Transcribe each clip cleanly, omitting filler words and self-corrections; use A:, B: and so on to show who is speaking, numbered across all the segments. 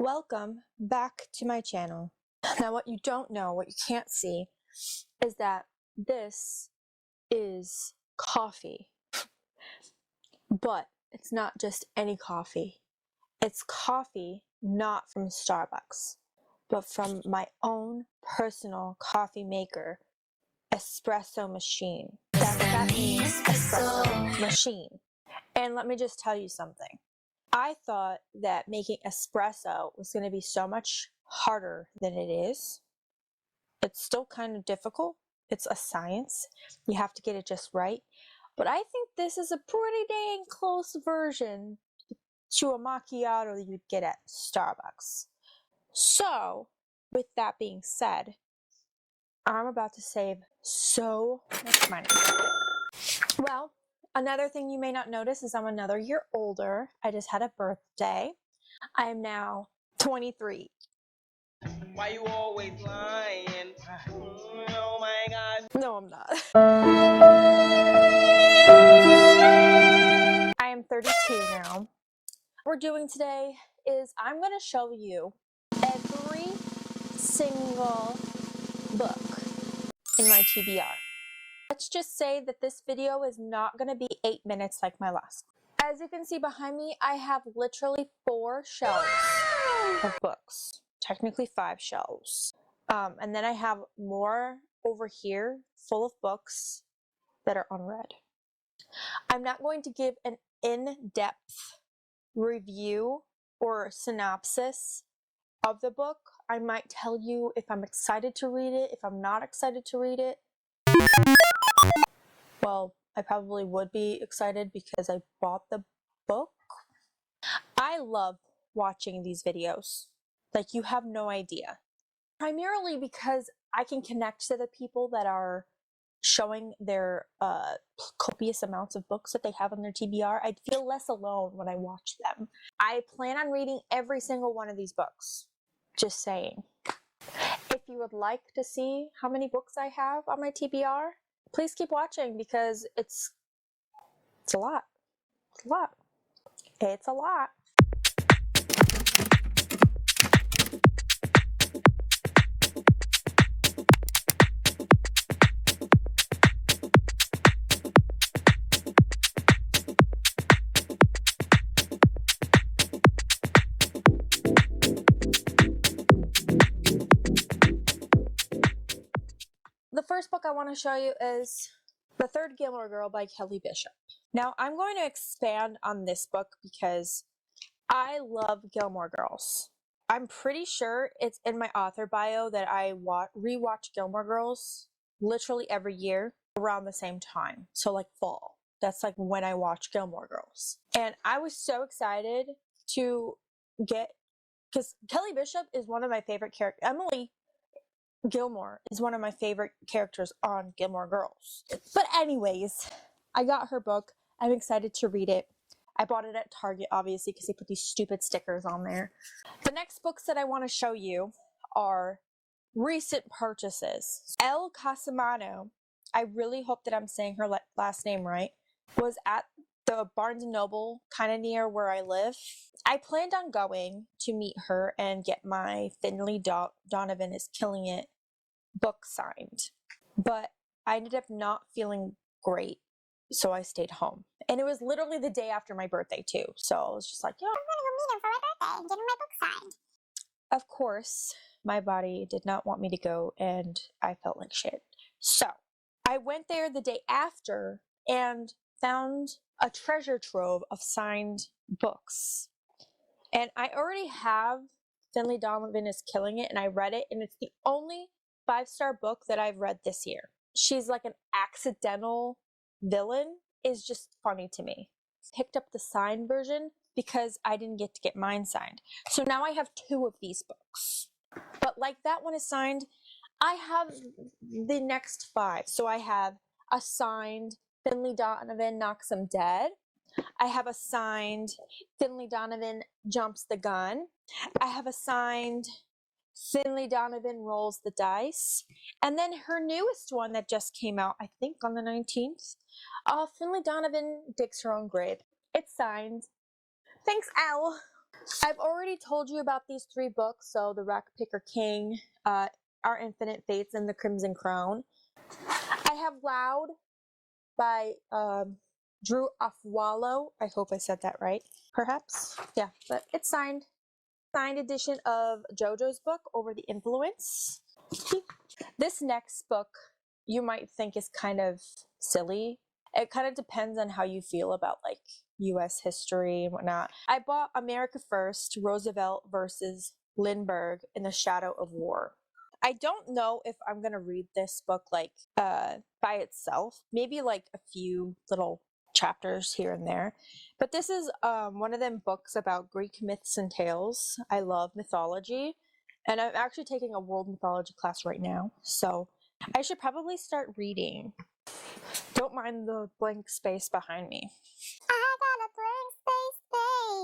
A: Welcome back to my channel. Now what you don't know, what you can't see, is that this is coffee. But it's not just any coffee. It's coffee not from Starbucks, but from my own personal coffee maker, espresso machine. That means espresso machine. And let me just tell you something. I thought that making espresso was going to be so much harder than it is. It's still kind of difficult. It's a science. You have to get it just right. But I think this is a pretty dang close version to a macchiato that you'd get at Starbucks. So, with that being said, I'm about to save so much money. Well, another thing you may not notice is I'm another year older. I just had a birthday. I am now 23.
B: Why you always lying? Oh my gosh.
A: No, I'm not. I am 32 now. What we're doing today is I'm going to show you every single book in my TBR. Let's just say that this video is not going to be 8 minutes like my last one. As you can see behind me, I have literally 4 shelves of books. Technically 5 shelves. And then I have more over here full of books that are unread. I'm not going to give an in-depth review or synopsis of the book. I might tell you if I'm excited to read it, if I'm not excited to read it. Well, I probably would be excited because I bought the book. I love watching these videos. Like, you have no idea. Primarily because I can connect to the people that are showing their copious amounts of books that they have on their TBR. I'd feel less alone when I watch them. I plan on reading every single one of these books. Just saying. If you would like to see how many books I have on my TBR, please keep watching because it's a lot. It's a lot. It's a lot. The first book I want to show you is The Third Gilmore Girl by Kelly Bishop. Now, I'm going to expand on this book because I love Gilmore Girls. I'm pretty sure it's in my author bio that I rewatch Gilmore Girls literally every year around the same time. So like fall. That's like when I watch Gilmore Girls. And I was so excited to get, because Kelly Bishop is one of my favorite characters. Emily Gilmore is one of my favorite characters on Gilmore Girls. But anyways, I got her book. I'm excited to read it. I bought it at Target, obviously, because they put these stupid stickers on there. The next books that I want to show you are recent purchases. Elle Casimano, I really hope that I'm saying her last name right, was at the Barnes & Noble, kind of near where I live. I planned on going to meet her and get my Finley Donovan is Killing It book signed. But I ended up not feeling great, so I stayed home. And it was literally the day after my birthday too. So I was just like, yeah, I'm gonna go meet him for my birthday and get him my book signed. Of course, my body did not want me to go and I felt like shit. So I went there the day after and found a treasure trove of signed books. And I already have Finley Donovan is Killing It, and I read it, and it's the only 5-star book that I've read this year. She's like an accidental villain, is just funny to me. Picked up the signed version because I didn't get to get mine signed. So now I have 2 of these books. But like that one is signed, I have the next 5. So I have a signed Finley Donovan Knocks 'Em Dead. I have a signed Finley Donovan Jumps the Gun. I have a signed Finley Donovan Rolls the Dice. And then her newest one that just came out, I think on the 19th, Finley Donovan Digs Her Own Grave. It's signed. Thanks, Elle. I've already told you about these 3 books, so The Rack Picker King, Our Infinite Fates, and The Crimson Crown. I have Loud by Drew Afwalo. I hope I said that right. Perhaps. Yeah, but it's signed. Signed edition of JoJo's book, Over the Influence. This next book you might think is kind of silly. It kind of depends on how you feel about like US history and whatnot. I bought America First, Roosevelt versus Lindbergh in the Shadow of War. I don't know if I'm gonna read this book like by itself. Maybe like a few little chapters here and there. But this is one of them books about Greek myths and tales. I love mythology. And I'm actually taking a world mythology class right now. So I should probably start reading. Don't mind the blank space behind me.
C: I got a blank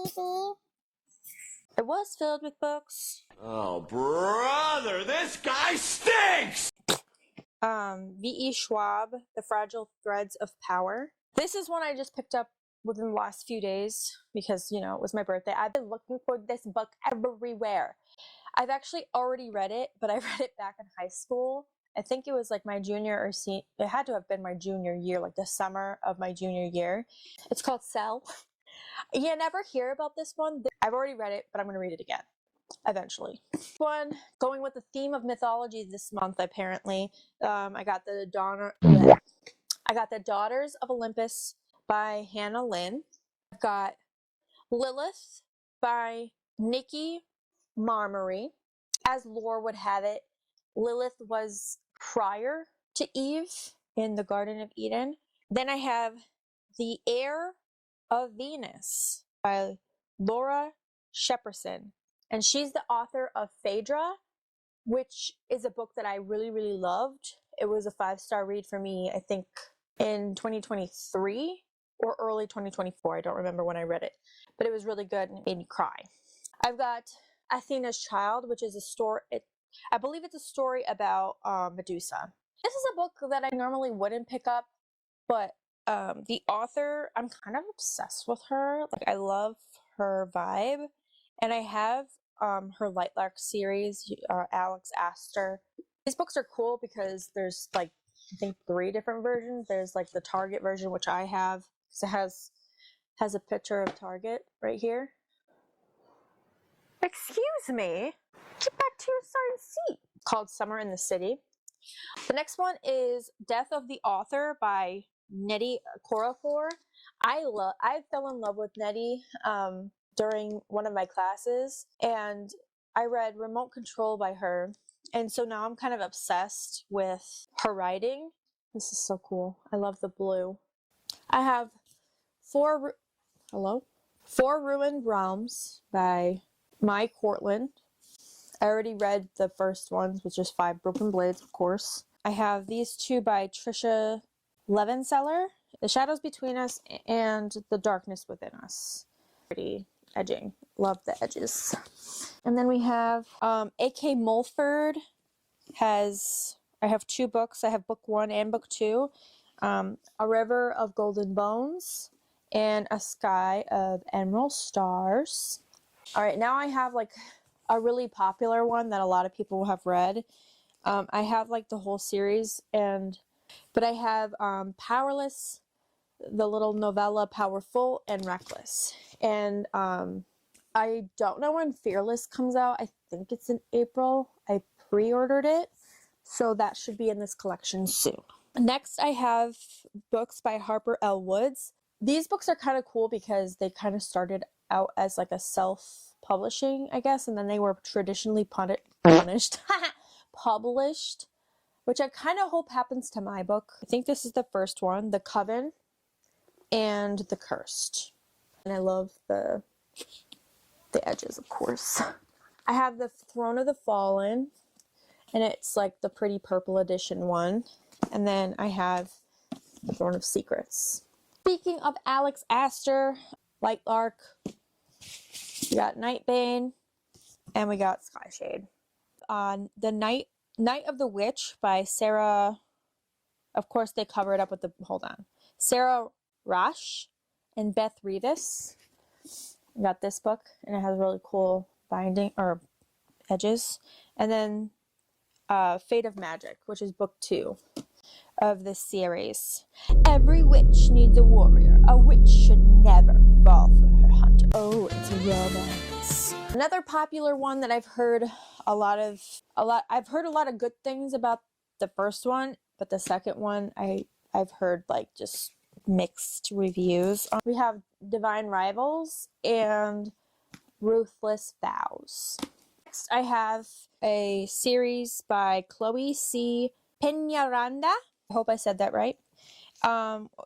C: space, baby.
A: It was filled with books.
D: Oh, brother, this guy stinks!
A: V.E. Schwab, The Fragile Threads of Power. This is one I just picked up within the last few days because, you know, it was my birthday. I've been looking for this book everywhere. I've actually already read it, but I read it back in high school. I think it was like my junior or senior, it had to have been my junior year, like the summer of my junior year. It's called Cell. You never hear about this one. I've already read it, but I'm going to read it again eventually. One, going with the theme of mythology this month, apparently. I got the Daughters of Olympus by Hannah Lynn. I've got Lilith by Nikki Marmory. As lore would have it, Lilith was prior to Eve in the Garden of Eden. Then I have The Heir of Venus by Laura Shepperson. And she's the author of Phaedra, which is a book that I really, really loved. It was a 5-star read for me, I think, in 2023 or early 2024. I don't remember when I read it, but it was really good and it made me cry. I've got Athena's Child, which is a story. I believe it's a story about Medusa. This is a book that I normally wouldn't pick up, but the author, I'm kind of obsessed with her. Like, I love her vibe, and I have her Lightlark series, Alex Astor. These books are cool because there's like, I think 3 different versions. There's like the Target version, which I have, because it has a picture of Target right here. Excuse me, get back to your assigned seat. Called Summer in the City. The next one is Death of the Author by Nnedi Okorafor. I fell in love with Nnedi during one of my classes, and I read Remote Control by her, and so now I'm kind of obsessed with her writing. This is so cool. I love the blue. I have Four Ruined Realms by Mai Cortland. I already read the first ones, which is 5 Broken Blades, of course. I have these 2 by Trisha Levenseller, The Shadows Between Us and The Darkness Within Us. Pretty edging. Love the edges. And then we have A.K. Mulford I have 2 books. I have book 1 and book 2. A River of Golden Bones and A Sky of Emerald Stars. All right, now I have like a really popular one that a lot of people have read. I have like the whole series, but I have Powerless, the little novella Powerful, and Reckless. And I don't know when Fearless comes out. I think it's in April. I pre-ordered it, so that should be in this collection soon. Next, I have books by Harper L. Woods. These books are kind of cool because they kind of started out as like a self-publishing, I guess, and then they were traditionally published, which I kind of hope happens to my book. I think this is the first one, The Coven and The Cursed. And I love the edges, of course. I have The Throne of the Fallen, and it's like the pretty purple edition one. And then I have The Throne of Secrets. Speaking of Alex Astor, Lightlark, we got Nightbane, and we got Skyshade. The Night of the Witch by Sarah, of course they cover it up with Sarah Rash and Beth Revis. I got this book, and it has really cool binding or edges. And then Fate of Magic, which is book 2 of this series. Every witch needs a warrior. A witch should never fall for her hunter. Oh, it's a romance. Another popular one that I've heard I've heard a lot of good things about the first one, but the second one I've heard like just mixed reviews. We have Divine Rivals and Ruthless Vows. Next, I have a series by Chloe C. Peñaranda. I hope I said that right.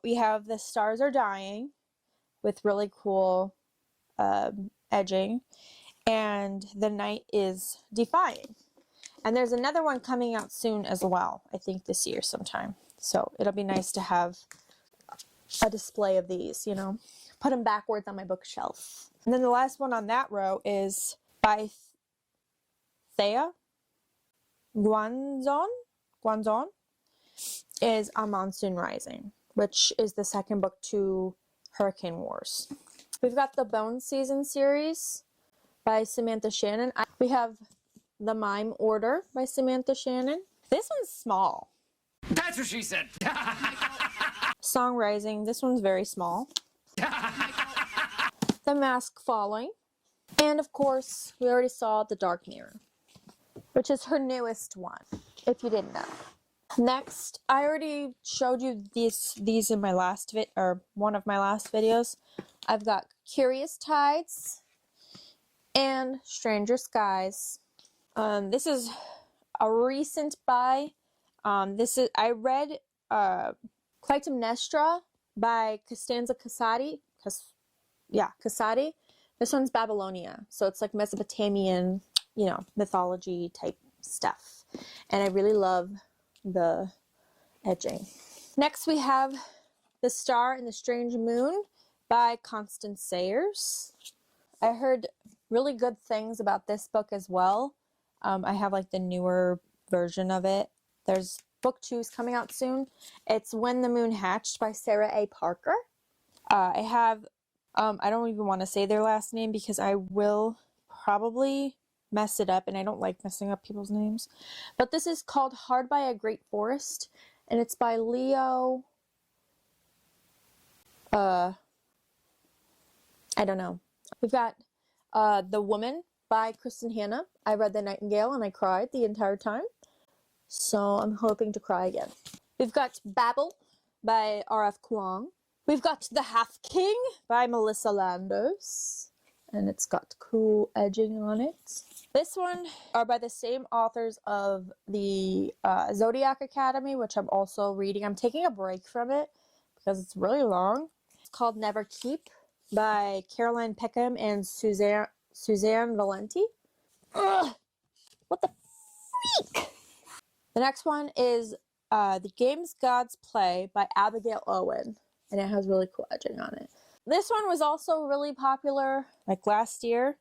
A: We have The Stars Are Dying with really cool edging, and The Night is Defying. And there's another one coming out soon as well, I think this year sometime. So it'll be nice to have a display of these, you know, put them backwards on my bookshelf. And then the last one on that row is by Thea Guanzon is A Monsoon Rising, which is the second book to Hurricane Wars. We've got the Bone Season series by Samantha Shannon. We have The Mime Order by Samantha Shannon. This one's small.
D: That's what she said.
A: Song Rising. This one's very small. The Mask Falling. And of course, we already saw The Dark Mirror, which is her newest one, if you didn't know. Next, I already showed you these in my last one of my last videos. I've got Curious Tides and Stranger Skies. This is a recent buy. I read Clytemnestra by Costanza Casati. Casati. This one's Babylonia, so it's like Mesopotamian, you know, mythology type stuff. And I really love the edging. Next we have The Star and the Strange Moon by Constance Sayers. I heard really good things about this book as well. I have like the newer version of it. There's book 2 is coming out soon. It's When the Moon Hatched by Sarah A. Parker. I have, I don't even want to say their last name because I will probably mess it up, and I don't like messing up people's names. But this is called Hard by a Great Forest, and it's by Leo, I don't know. We've got The Woman by Kristen Hanna. I read The Nightingale and I cried the entire time, so I'm hoping to cry again. We've got Babel by R.F. Kuang. We've got The Half King by Melissa Landers, and it's got cool edging on it. This one are by the same authors of the Zodiac Academy, which I'm also reading. I'm taking a break from it because it's really long. It's called Never Keep by Caroline Peckham and Suzanne Valenti. Ugh, what the freak? The next one is The Games Gods Play by Abigail Owen, and it has really cool edging on it. This one was also really popular like last year.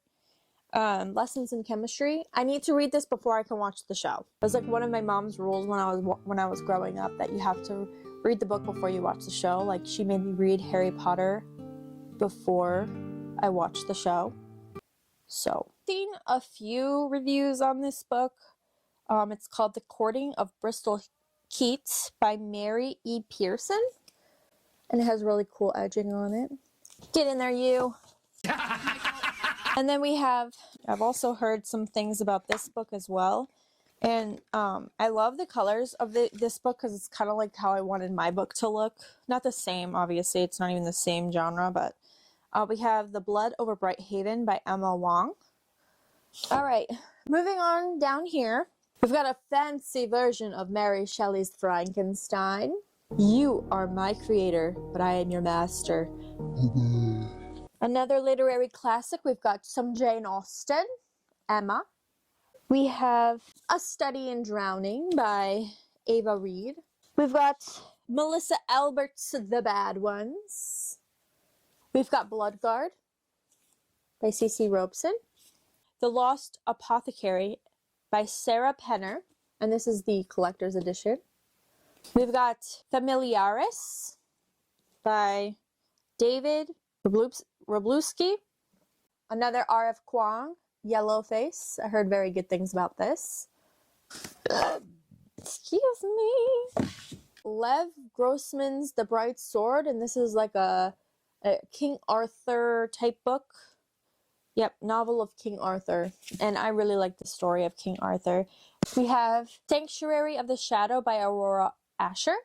A: Lessons in Chemistry. I need to read this before I can watch the show. It was like one of my mom's rules when I was growing up, that you have to read the book before you watch the show. Like, she made me read Harry Potter before I watched the show. So, seen a few reviews on this book. It's called The Courting of Bristol Keats by Mary E. Pearson, and it has really cool edging on it. Get in there, you. And then I've also heard some things about this book as well. And I love the colors of this book because it's kind of like how I wanted my book to look. Not the same, obviously. It's not even the same genre, but we have The Blood Over Bright Haven by Emma Wong. All right, moving on down here. We've got a fancy version of Mary Shelley's Frankenstein. You are my creator, but I am your master. Another literary classic, we've got some Jane Austen, Emma. We have A Study in Drowning by Ava Reed. We've got Melissa Albert's The Bad Ones. We've got Bloodguard by C.C. Robeson. The Lost Apothecary by Sarah Penner, and this is the collector's edition. We've got Familiaris by David Wroblewski. another R.F. Kuang, Yellow Face. I heard very good things about this. Excuse me. Lev Grossman's The Bright Sword, and this is like a King Arthur type book. Yep, novel of King Arthur. And I really like the story of King Arthur. We have Sanctuary of the Shadow by Aurora Asher.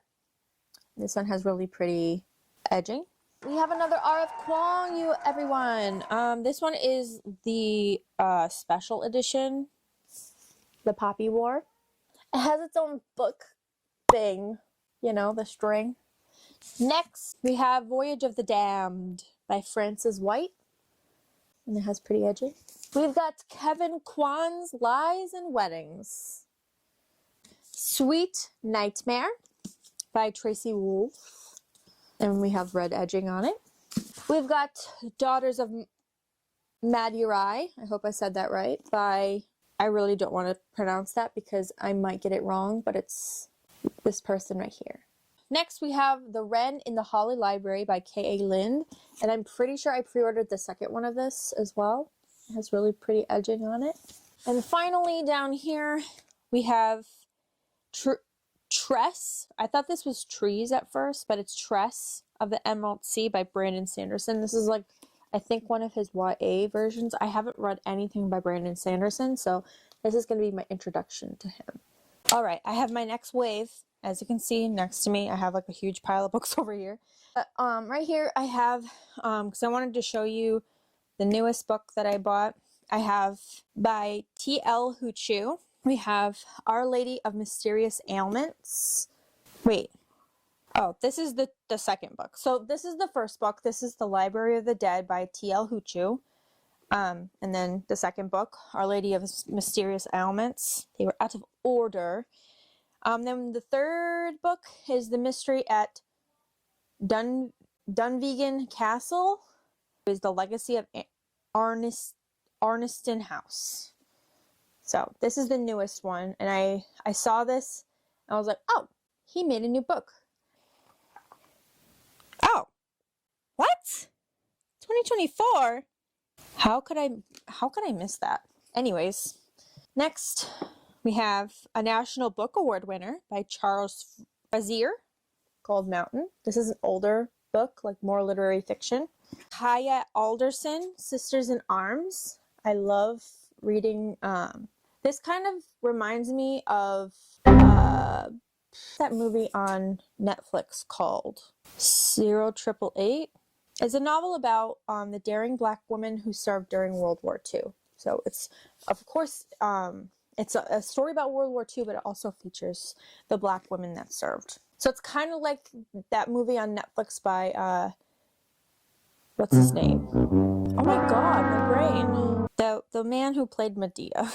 A: This one has really pretty edging. We have another R.F. Kuang, you everyone. This one is the special edition, The Poppy War. It has its own book thing, you know, the string. Next, we have Voyage of the Damned by Frances White. And it has pretty edging. We've got Kevin Kwan's Lies and Weddings. Sweet Nightmare by Tracy Wolff. And we have red edging on it. We've got Daughters of Madurai. I hope I said that right. By, I really don't want to pronounce that because I might get it wrong, but it's this person right here. Next, we have The Wren in the Holly Library by K.A. Lind. And I'm pretty sure I pre-ordered the second one of this as well. It has really pretty edging on it. And finally, down here, we have Tress. I thought this was Trees at first, but it's Tress of the Emerald Sea by Brandon Sanderson. This is like, I think, one of his YA versions. I haven't read anything by Brandon Sanderson, so this is going to be my introduction to him. All right, I have my next wave. As you can see next to me, I have like a huge pile of books over here. Right here I have, because I wanted to show you the newest book that I bought. I have by T.L. Huchu. We have Our Lady of Mysterious Ailments. Wait. Oh, this is the second book. So this is the first book. This is The Library of the Dead by T.L. Huchu. And then the second book, Our Lady of Mysterious Ailments. They were out of order. Then the third book is The Mystery at Dunvegan Castle. It is The Legacy of Arniston House. So this is the newest one, and I saw this, and I was like, oh, he made a new book. Oh, what? 2024? How could I miss that? Anyways, next we have a National Book Award winner by Charles Frazier called Mountain. This is an older book, like more literary fiction. Kaya Alderson, Sisters in Arms. I love reading. This kind of reminds me of that movie on Netflix called 0888. It's a novel about the daring Black woman who served during World War II. So it's, of course, it's a story about World War II, but it also features the Black women that served. So it's kind of like that movie on Netflix by, what's his name? Oh my god, my brain. The man who played Medea.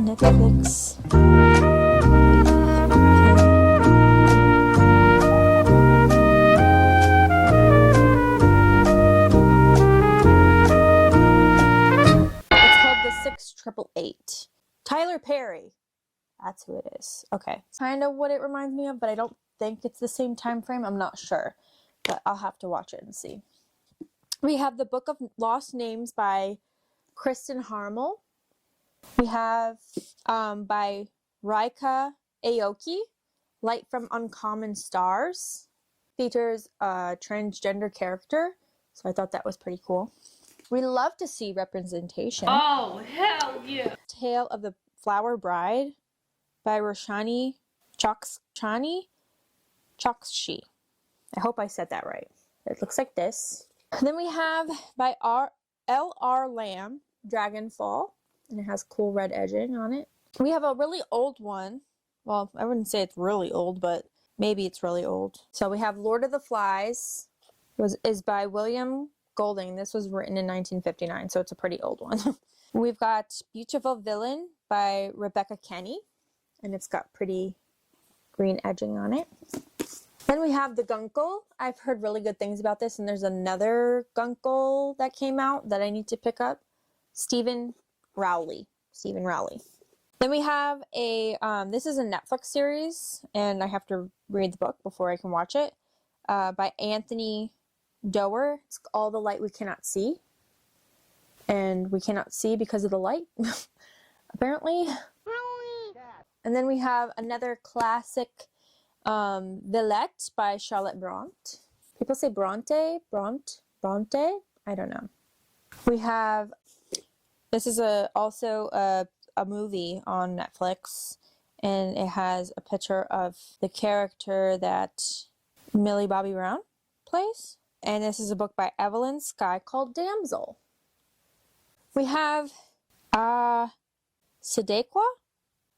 A: Netflix. It's called The 6888. Tyler Perry. That's who it is. Okay. Kind of what it reminds me of, but I don't think it's the same time frame. I'm not sure. But I'll have to watch it and see. We have The Book of Lost Names by Kristen Harmel. We have by Raika Aoki, Light from Uncommon Stars. Features a transgender character, so I thought that was pretty cool. We love to see representation.
E: Oh, hell yeah!
A: Tale of the Flower Bride by Roshani Chokshi. I hope I said that right. It looks like this. Then we have by L.R. Lamb, Dragonfall. And it has cool red edging on it. We have a really old one. Well, I wouldn't say it's really old, but maybe it's really old. So we have Lord of the Flies. Is by William Golding. This was written in 1959, so it's a pretty old one. We've got Beautiful Villain by Rebecca Kenny. And it's got pretty green edging on it. Then we have The Guncle. I've heard really good things about this, and there's another Guncle that came out that I need to pick up. Stephen Rowley, Stephen Rowley. Then we have a, this is a Netflix series, and I have to read the book before I can watch it, by Anthony Doerr. It's All the Light We Cannot See. And we cannot see because of the light, apparently. And then we have another classic, Villette by Charlotte Bronte. People say Bronte? Bronte? I don't know. We have, this is also a movie on Netflix, and it has a picture of the character that Millie Bobby Brown plays. And this is a book by Evelyn Skye called Damsel. We have Sadekwa?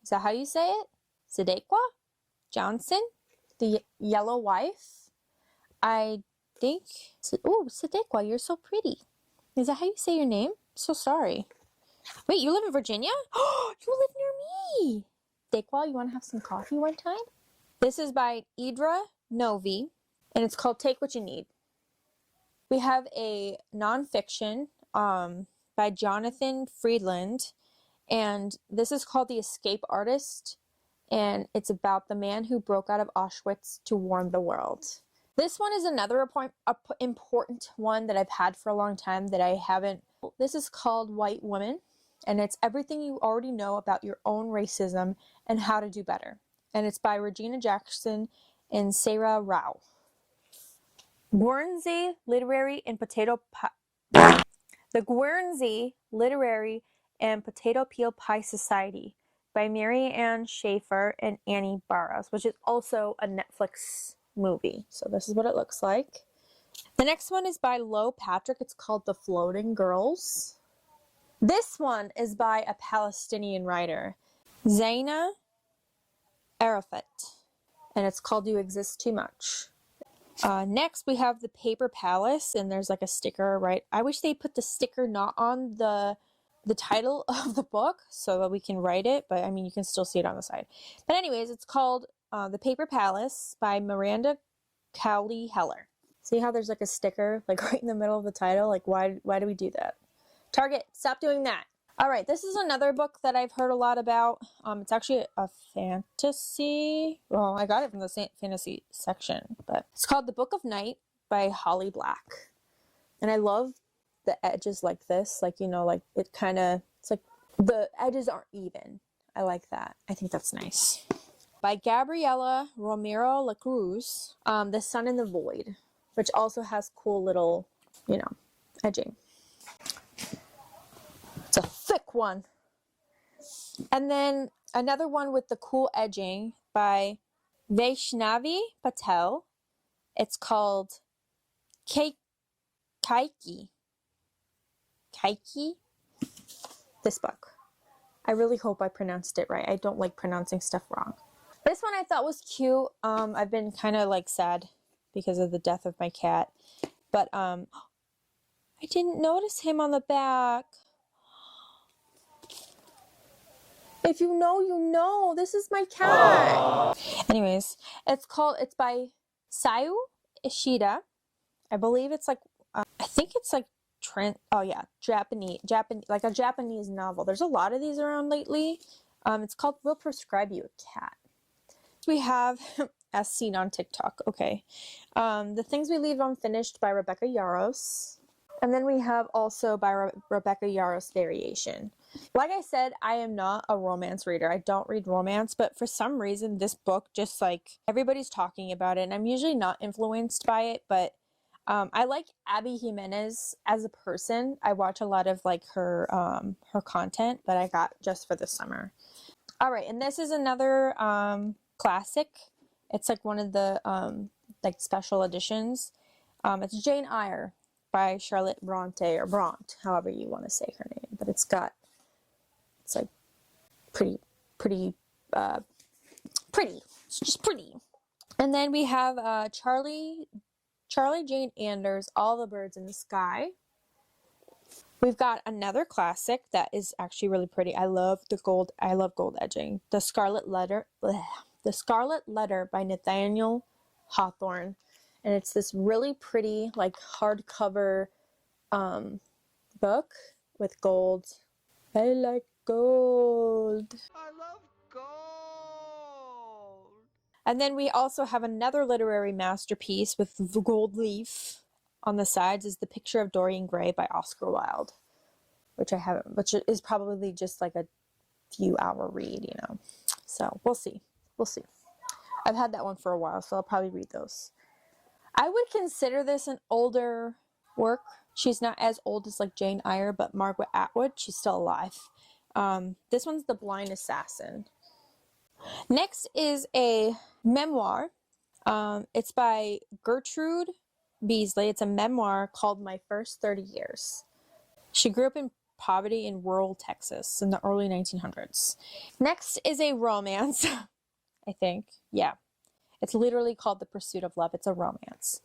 A: Is that how you say it? Sadekwa Johnson, The Yellow Wife. I think, oh, Sadekwa, you're so pretty. Is that how you say your name? So sorry. Wait, you live in Virginia? Oh, you live near me. Sadekwa, you want to have some coffee one time? This is by Idra Novi, and it's called Take What You Need. We have a nonfiction, by Jonathan Friedland, and this is called The Escape Artist, and it's about the man who broke out of Auschwitz to warn the world. This one is another important one that I've had for a long time that I haven't. This is called White Woman, and it's everything you already know about your own racism and how to do better. And it's by Regina Jackson and Sarah Rao. Guernsey Literary and Potato Pie. The Guernsey Literary and Potato Peel Pie Society by Mary Ann Schaefer and Annie Barrows, which is also a Netflix movie. So this is what it looks like. The next one is by Lo Patrick. It's called The Floating Girls. This one is by a Palestinian writer, Zaina Arafat, and it's called You Exist Too Much. Next, we have The Paper Palace, and there's like a sticker, right? I wish they put the sticker not on the title of the book so that we can write it, but I mean, you can still see it on the side. But anyways, it's called The Paper Palace by Miranda Cowley Heller. See how there's like a sticker like right in the middle of the title? Like, why do we do that? Target, stop doing that. All right, this is another book that I've heard a lot about. It's actually a fantasy. Well, I got it from the fantasy section, but it's called The Book of Night by Holly Black. And I love the edges like this. Like, you know, like it kind of, it's like the edges aren't even. I like that. I think that's nice. By Gabriela Romero Lacruz, The Sun in the Void, which also has cool little, you know, edging. It's a thick one. And then another one with the cool edging by Vaishnavi Patel. It's called Kaiki. This book. I really hope I pronounced it right. I don't like pronouncing stuff wrong. This one I thought was cute. I've been kind of like sad because of the death of my cat. But I didn't notice him on the back. If you know, you know. This is my cat. Aww. Anyways, it's by Sayu Ishida. I believe it's like, I think it's like Japanese, like a Japanese novel. There's a lot of these around lately. It's called We'll Prescribe You a Cat. We have, as seen on TikTok, okay. The Things We Leave Unfinished by Rebecca Yarros. And then we have also by Rebecca Yarros Variation. Like I said, I am not a romance reader. I don't read romance, but for some reason, this book just like everybody's talking about it, and I'm usually not influenced by it, but I like Abby Jimenez as a person. I watch a lot of like her content that I got just for this summer. All right, and this is another classic. It's like one of the like special editions. It's Jane Eyre by Charlotte Bronte, or Bront, however you want to say her name, but it's like pretty. It's just pretty. And then we have Charlie Jane Anders, All the Birds in the Sky. We've got another classic that is actually really pretty. I love gold edging. The Scarlet Letter by Nathaniel Hawthorne. And it's this really pretty, like, hardcover book with gold I like gold.
B: I love gold.
A: And then we also have another literary masterpiece with the gold leaf on the sides is The Picture of Dorian Gray by Oscar Wilde, which is probably just like a few hour read, you know. So we'll see. We'll see. I've had that one for a while, so I'll probably read those. I would consider this an older work. She's not as old as like Jane Eyre, but Margaret Atwood, she's still alive. This one's The Blind Assassin. Next is a memoir. It's by Gertrude Beasley. It's a memoir called My First 30 Years. She grew up in poverty in rural Texas in the early 1900s. Next is a romance, I think. Yeah. It's literally called The Pursuit of Love. It's a romance.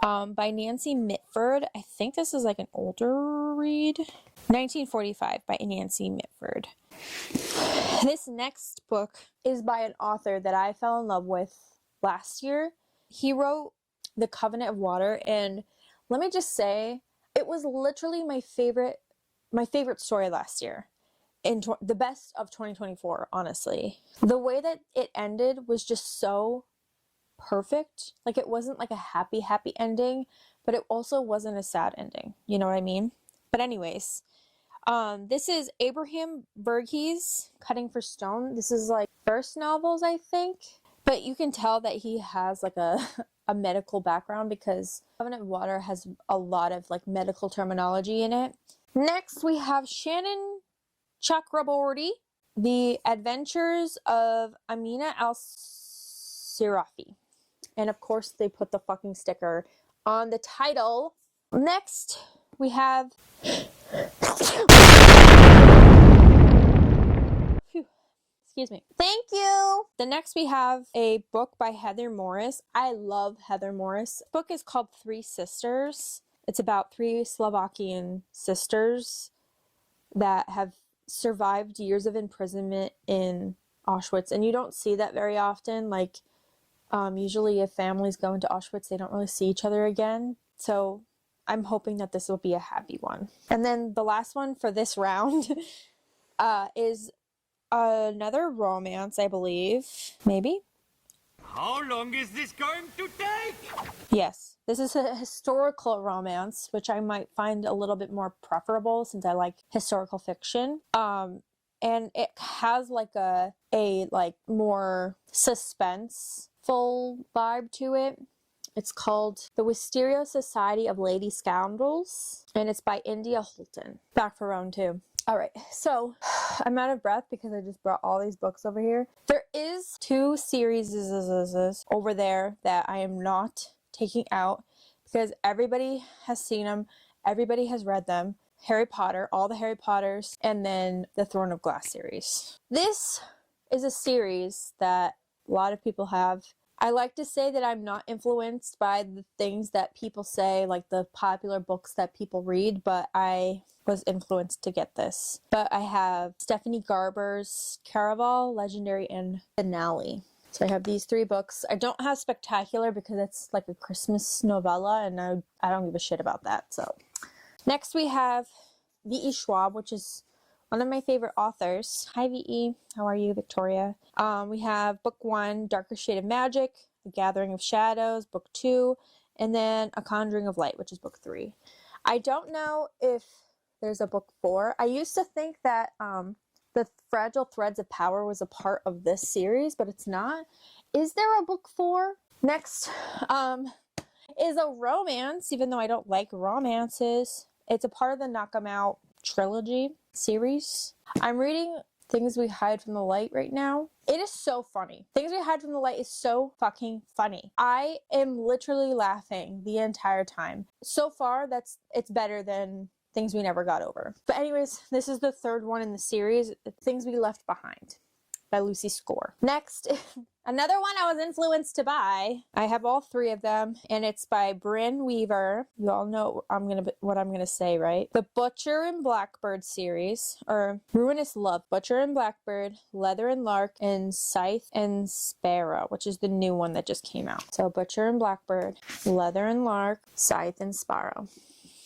A: By Nancy Mitford. I think this is like an older read. 1945 by Nancy Mitford. This next book is by an author that I fell in love with last year. He wrote The Covenant of Water, and let me just say, it was literally my favorite story last year. The best of 2024, honestly. The way that it ended was just so perfect. Like, it wasn't like a happy ending, but it also wasn't a sad ending. You know what I mean? But anyways, this is Abraham Verghese, Cutting for Stone. This is like first novels, I think. But you can tell that he has like a medical background because Covenant of Water has a lot of like medical terminology in it. Next, we have Shannon Chakraborty, The Adventures of m.a.skallberg. And of course, they put the fucking sticker on the title. Next, we have... Excuse me. Thank you! The next we have a book by Heather Morris. I love Heather Morris. The book is called Three Sisters. It's about three Slovakian sisters that have survived years of imprisonment in Auschwitz. And you don't see that very often. Like, usually if families go into Auschwitz, they don't really see each other again. So I'm hoping that this will be a happy one. And then the last one for this round is another romance, I believe. Maybe?
D: How long is this going to take?
A: Yes. This is a historical romance, which I might find a little bit more preferable since I like historical fiction. And it has like a like more suspenseful vibe to it. It's called The Wisteria Society of Lady Scoundrels, and it's by India Holton. Back for round two. All right, so I'm out of breath because I just brought all these books over here. There is 2 series over there that I am not taking out because everybody has seen them, everybody has read them. Harry Potter, all the Harry Potters, and then the Throne of Glass series. This is a series that a lot of people have. I like to say that I'm not influenced by the things that people say, like the popular books that people read, but I was influenced to get this. But I have Stephanie Garber's Caraval, Legendary, and Finale. So I have these 3 books. I don't have Spectacular because it's like a Christmas novella, and I don't give a shit about that. So next we have V.E. Schwab, which is one of my favorite authors. Hi, V.E. How are you, Victoria? We have book 1, Darker Shade of Magic, The Gathering of Shadows, book 2, and then A Conjuring of Light, which is book 3. I don't know if there's a book 4. I used to think that The Fragile Threads of Power was a part of this series, but it's not. Is there a book 4? Next is a romance, even though I don't like romances. It's a part of the Knock 'Em Out trilogy series. I'm reading Things We Hide from the Light right now. It is so funny. Things We Hide from the Light is so fucking funny. I am literally laughing the entire time. So far, it's better than Things We Never Got Over. But anyways, this is the 3rd one in the series, Things We Left Behind by Lucy Score. Next, another one I was influenced to buy. I have all 3 of them, and it's by Brynne Weaver. You all know what I'm gonna say, right? The Butcher and Blackbird series, or Ruinous Love, Butcher and Blackbird, Leather and Lark, and Scythe and Sparrow, which is the new one that just came out. So Butcher and Blackbird, Leather and Lark, Scythe and Sparrow.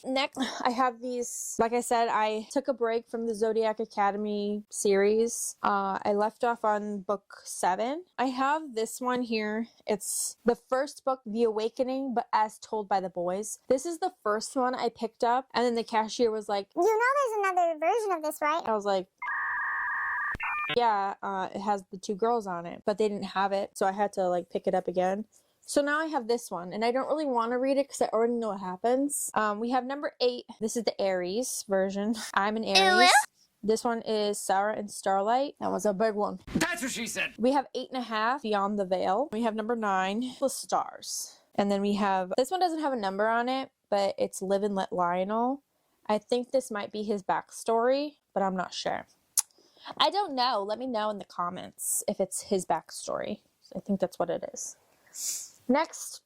A: Next, I have these, like I said, I took a break from the Zodiac Academy series. I left off on book 7. I have this one here. It's the first book, The Awakening, but as told by the boys. This is the first one I picked up, and then the cashier was like,
C: You know there's another version of this, right?
A: I was like, yeah, it has the 2 girls on it, but they didn't have it, so I had to like pick it up again. So now I have this one, and I don't really want to read it because I already know what happens. We have number 8. This is the Aries version. I'm an Aries. This one is Sarah and Starlight. That was a big one.
D: That's what she said.
A: We have 8.5, Beyond the Veil. We have number 9, The Stars. And then we have, this one doesn't have a number on it, but it's Live and Let Lionel. I think this might be his backstory, but I'm not sure. I don't know. Let me know in the comments if it's his backstory. I think that's what it is. Next,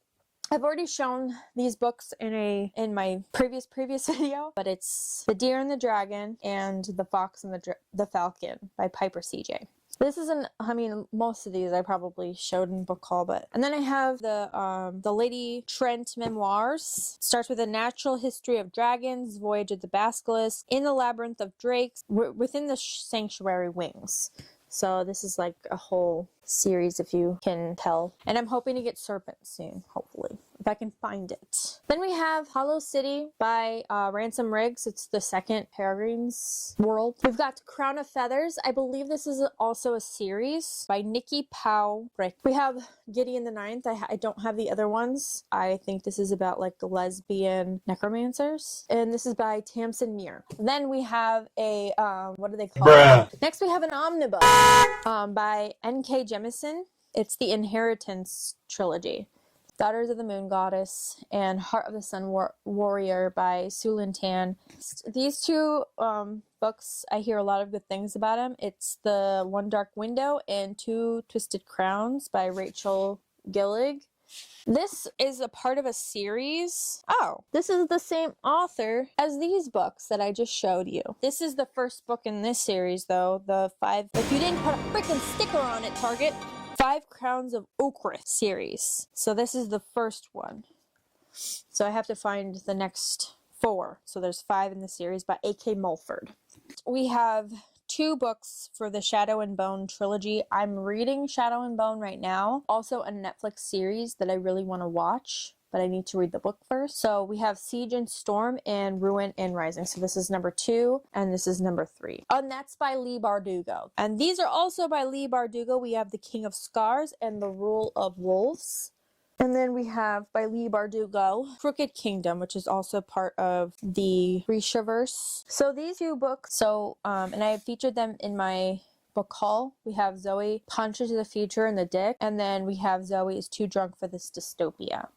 A: I've already shown these books in my previous video, but it's The Deer and the Dragon and The Fox and the Falcon by Piper C.J. This isn't, I mean, most of these I probably showed in book haul, but, and then I have the Lady Trent memoirs. It starts with a natural history of dragons, voyage of the basilisk, in the labyrinth of drakes, within the sanctuary wings. So this is like a whole series, if you can tell. And I'm hoping to get Serpent soon, hopefully, if I can find it. Then we have Hollow City by Ransom Riggs. It's the second Peregrine's World. We've got Crown of Feathers. I believe this is also a series by Nikki Powell. We have Gideon the Ninth. I don't have the other ones. I think this is about like lesbian necromancers. And this is by Tamsin Muir. Then we have a, what do they call it? Next we have an omnibus by N.K. Jemisin. It's the Inheritance trilogy. Daughters of the Moon Goddess and Heart of the Sun Warrior by Sue Lin Tan. These 2 books, I hear a lot of good things about them. It's The One Dark Window and Two Twisted Crowns by Rachel Gillig. This is a part of a series. Oh, this is the same author as these books that I just showed you. This is the first book in this series, though. The 5, if you didn't put a freaking sticker on it, Target. 5 Crowns of Oakrith series. So this is the first one. So I have to find the next 4. So there's 5 in the series by A.K. Mulford. We have 2 books for the Shadow and Bone trilogy. I'm reading Shadow and Bone right now. Also a Netflix series that I really want to watch, but I need to read the book first. So we have Siege and Storm and Ruin and Rising. So this is number 2 and this is number 3. And that's by Leigh Bardugo. And these are also by Leigh Bardugo. We have The King of Scars and The Rule of Wolves. And then we have, by Leigh Bardugo, Crooked Kingdom, which is also part of the Grishaverse. So these 2 books, and I have featured them in my book haul. We have Zoe Punches the Future in the Dick, and then we have Zoe is Too Drunk for This Dystopia.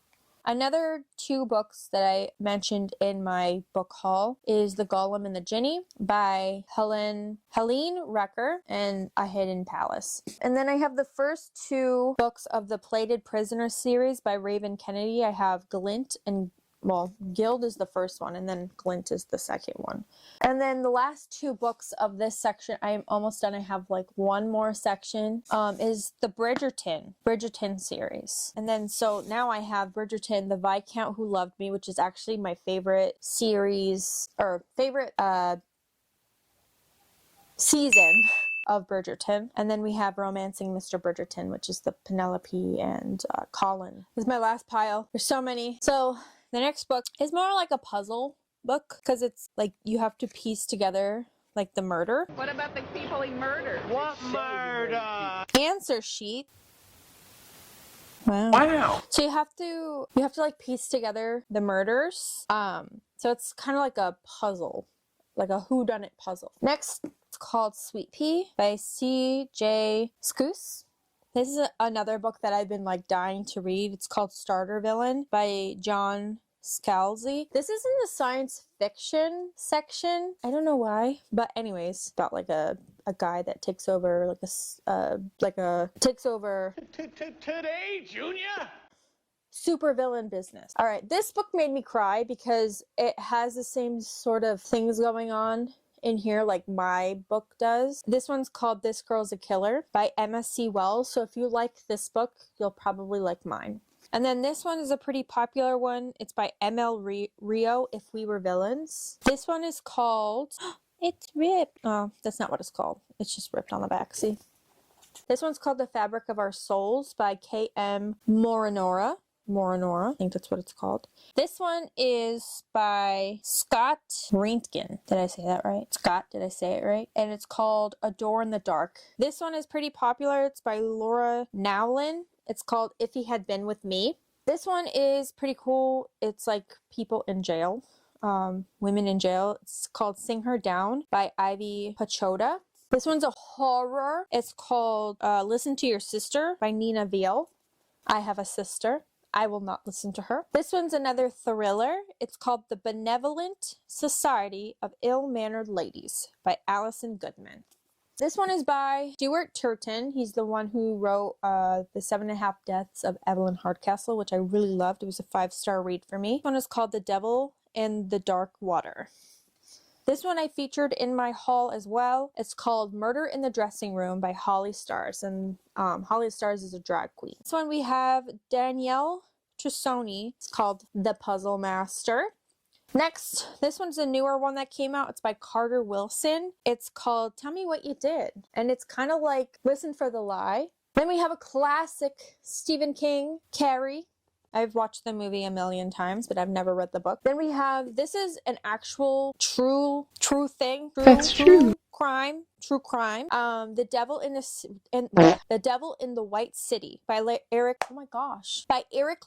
A: Another 2 books that I mentioned in my book haul is The Golem and the Jinni by Helene Recker and A Hidden Palace. And then I have the first 2 books of the Plated Prisoner series by Raven Kennedy. I have Glint and, well, Guild is the first one, and then Glint is the second one. And then the last 2 books of this section, I am almost done. I have like one more section, is the Bridgerton series. And then, so now I have Bridgerton, The Viscount Who Loved Me, which is actually my favorite series, or favorite season of Bridgerton. And then we have Romancing Mr. Bridgerton, which is the Penelope and Colin. This is my last pile. There's so many. So the next book is more like a puzzle book, because it's like you have to piece together like the murder.
E: What about the people he murdered?
D: What murder?
A: Answer sheet. Wow. So you have to like piece together the murders. So it's kind of like a puzzle, like a whodunit puzzle. Next, it's called Sweet Pea by C.J. Scoose. This is another book that I've been like dying to read. It's called Starter Villain by John Scalzi. This is in the science fiction section. I don't know why, but anyways, about like a guy that takes over takes over
D: Today, Junior.
A: super villain business. All right, this book made me cry because it has the same sort of things going on in here like my book does. This one's called This Girl's a Killer by M.a.C. Wells. So if you like this book, you'll probably like mine. And then this one is a pretty popular one. It's by M.L. Rio, If We Were Villains. This one is called... It's ripped. Oh, that's not what it's called. It's just ripped on the back, see? This one's called The Fabric of Our Souls by K.M. Morinora. I think that's what it's called. This one is by Scott Reintgen. Did I say that right? Scott, did I say it right? And it's called A Door in the Dark. This one is pretty popular. It's by Laura Nowlin. It's called If He Had Been With Me. This one is pretty cool. It's like people in jail, women in jail. It's called Sing Her Down by Ivy Pachoda. This one's a horror. It's called Listen to Your Sister by Nina Veal. I have a sister. I will not listen to her. This one's another thriller. It's called The Benevolent Society of Ill-Mannered Ladies by Alison Goodman. This one is by Stuart Turton. He's the one who wrote The 7.5 Deaths of Evelyn Hardcastle, which I really loved. It was a 5-star read for me. This one is called The Devil in the Dark Water. This one I featured in my haul as well. It's called Murder in the Dressing Room by Holly Stars. And Holly Stars is a drag queen. This one we have Danielle Trussoni. It's called The Puzzle Master. Next, this one's a newer one that came out. It's by Carter Wilson. It's called Tell Me What You Did. And it's kind of like Listen for the Lie. Then we have a classic Stephen King, Carrie. I've watched the movie a million times, but I've never read the book. Then we have, this is an actual true thing. True crime. The Devil in the White City by Eric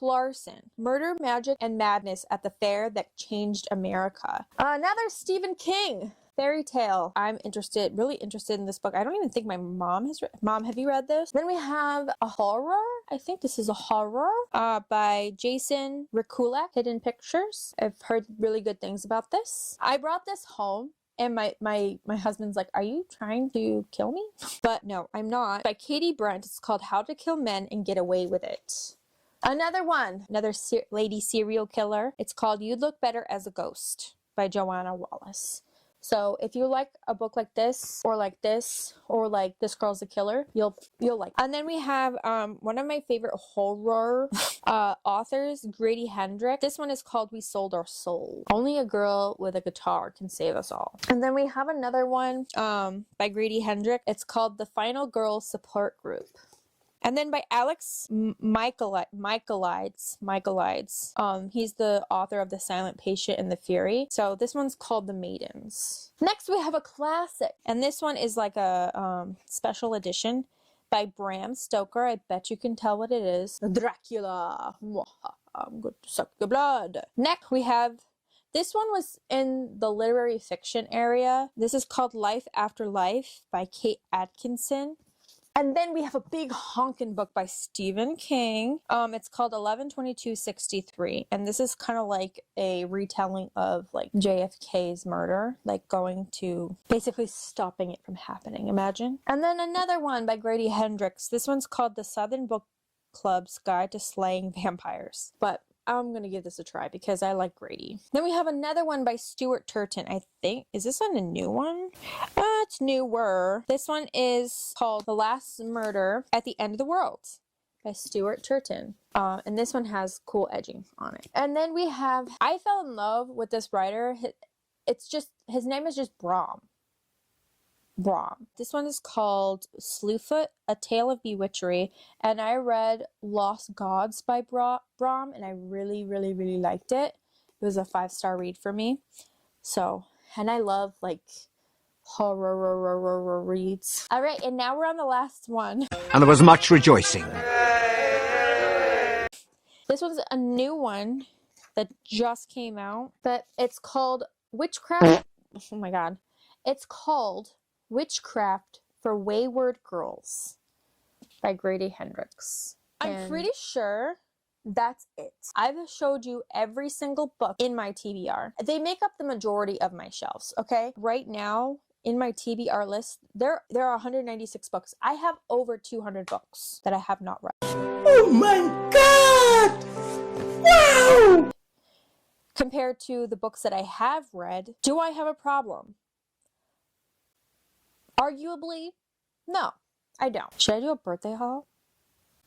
A: Larson. Murder, Magic, and Madness at the Fair That Changed America. Another Stephen King fairy tale. I'm really interested in this book. I don't even think my mom has read. Mom, have you read this? Then we have a horror. I think this is a horror by Jason Rekulak, Hidden Pictures. I've heard really good things about this. I brought this home. And my husband's like, are you trying to kill me? But no, I'm not. By Katie Brent. It's called How to Kill Men and Get Away with It. Another lady serial killer. It's called You'd Look Better as a Ghost by Joanna Wallace. So if you like a book like this, or like This Girl's a Killer, you'll like. And then we have one of my favorite horror authors, Grady Hendrix. This one is called We Sold Our Soul. Only a girl with a guitar can save us all. And then we have another one by Grady Hendrix. It's called The Final Girl Support Group. And then by Alex Michaelides. He's the author of The Silent Patient and The Fury. So this one's called The Maidens. Next we have a classic. And this one is like a special edition by Bram Stoker. I bet you can tell what it is. Dracula. I'm going to suck your blood. Next we have, this one was in the literary fiction area. This is called Life After Life by Kate Atkinson. And then we have a big honkin' book by Stephen King. It's called 11/22/63, and this is kind of like a retelling of like JFK's murder, like going to basically stopping it from happening. Imagine. And then another one by Grady Hendrix. This one's called The Southern Book Club's Guide to Slaying Vampires, but I'm gonna give this a try because I like Grady. Then we have another one by Stuart Turton. I think, is this one a new one? It's newer. This one is called The Last Murder at the End of the World by Stuart Turton. And this one has cool edging on it. And then we have, I fell in love with this writer. His name is just Brom. This one is called Slewfoot, A Tale of Bewitchery, and I read Lost Gods by Brom, and I really, really, really liked it. It was a 5-star read for me. So, and I love like horror reads. All right, and now we're on the last one.
D: And there was much rejoicing.
A: This one's a new one that just came out, but it's called Witchcraft. Oh my god. It's called Witchcraft for Wayward Girls by Grady Hendrix. I'm pretty sure that's it. I've showed you every single book in my TBR. They make up the majority of my shelves, okay? Right now, in my TBR list, there are 196 books. I have over 200 books that I have not read.
D: Oh my god! Wow!
A: Compared to the books that I have read, do I have a problem? Arguably, no, I don't. Should I do a birthday haul?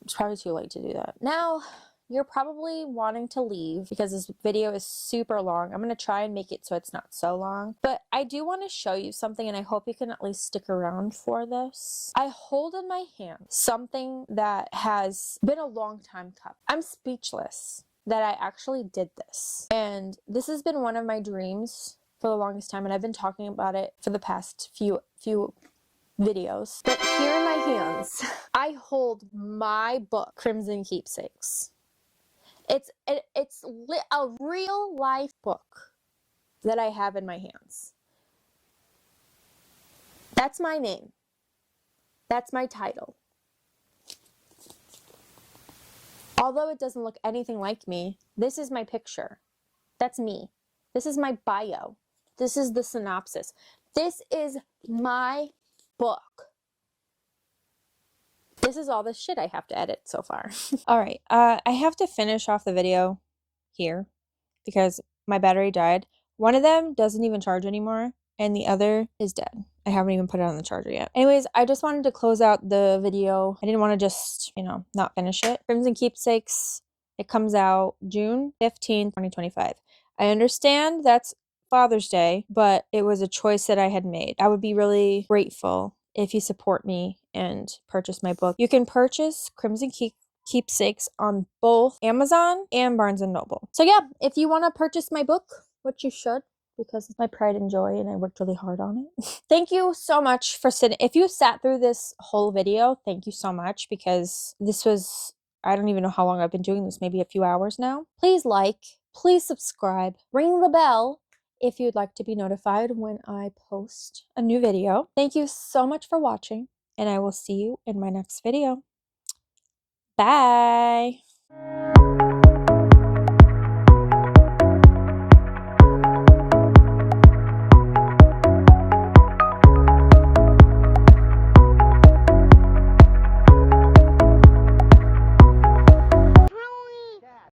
A: It's probably too late to do that. Now, you're probably wanting to leave because this video is super long. I'm going to try and make it so it's not so long. But I do want to show you something, and I hope you can at least stick around for this. I hold in my hand something that has been a long time coming. I'm speechless that I actually did this. And this has been one of my dreams for the longest time, and I've been talking about it for the past few videos. But here in my hands, I hold my book, Crimson Keepsakes. It's a real life book that I have in my hands. That's my name. That's my title. Although it doesn't look anything like me, this is my picture. That's me. This is my bio. This is the synopsis. This is my book. This is all the shit I have to edit so far. All right, I have to finish off the video here because my battery died. One of them doesn't even charge anymore, and the other is dead. I haven't even put it on the charger yet. Anyways, I just wanted to close out the video. I didn't want to just, not finish it. Crimson Keepsakes, it comes out June 15th, 2025. I understand that's Father's Day, but it was a choice that I had made. I would be really grateful if you support me and purchase my book. You can purchase Crimson Keepsakes on both Amazon and Barnes & Noble. So yeah, if you want to purchase my book, which you should, because it's my pride and joy and I worked really hard on it. Thank you so much for sitting. If you sat through this whole video, thank you so much, because this was, I don't even know how long I've been doing this, maybe a few hours now. Please like, please subscribe, ring the bell if you'd like to be notified when I post a new video. Thank you so much for watching, and I will see you in my next video. Bye!